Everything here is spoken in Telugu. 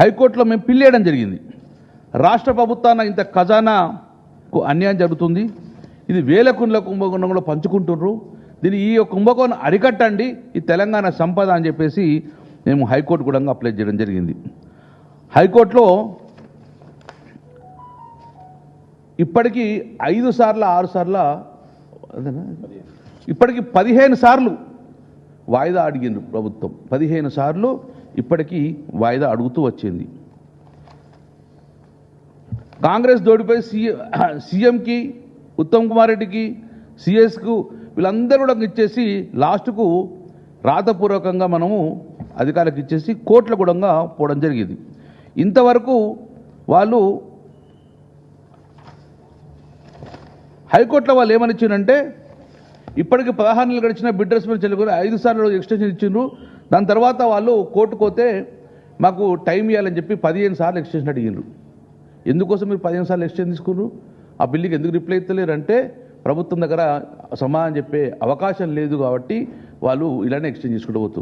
హైకోర్టులో మేము పిల్లేయడం జరిగింది. రాష్ట్ర ప్రభుత్వాన ఇంత ఖజానాకు అన్యాయం జరుగుతుంది, ఇది వేల కుండ్ల కుంభకోణంలో పంచుకుంటున్నారు, దీని ఈ కుంభకోణం అరికట్టండి, ఈ తెలంగాణ సంపద అని చెప్పేసి మేము హైకోర్టు కూడా అప్లై చేయడం జరిగింది. హైకోర్టులో ఇప్పటికీ 5 సార్లు 6 సార్ల ఇప్పటికీ 15 సార్లు వాయిదా అడిగింది ప్రభుత్వం. 15 సార్లు ఇప్పటికీ వాయిదా అడుగుతూ వచ్చింది. కాంగ్రెస్ దోడిపై సీఎంకి, ఉత్తమ్ కుమార్ రెడ్డికి, సిఎస్కు వీళ్ళందరూ కూడా ఇచ్చేసి లాస్ట్కు రాతపూర్వకంగా మనము అధికారులకు ఇచ్చేసి కోర్టుల కూడా పోవడం జరిగింది. ఇంతవరకు వాళ్ళు హైకోర్టులో వాళ్ళు ఏమని ఇచ్చిందంటే ఇప్పటికి 16 నెలలు గడిచిన బిడ్డర్స్ మీద చెల్లుకొని 5 సార్లు ఎక్స్టెన్షన్ ఇచ్చిండ్రు. దాని తర్వాత వాళ్ళు కోర్టుకు పోతే మాకు టైం ఇవ్వాలని చెప్పి 15 సార్లు ఎక్స్టెన్షన్ అడిగిండ్రు. ఎందుకోసం మీరు 15 సార్లు ఎక్స్టెన్షన్ తీసుకున్నారు? ఆ బిల్లుకి ఎందుకు రిప్లై ఇస్తలేరు అంటే ప్రభుత్వం దగ్గర సమాధానం చెప్పే అవకాశం లేదు కాబట్టి వాళ్ళు ఇలానే ఎక్స్టెన్షన్ చేసుకుంటూ పోతున్నారు.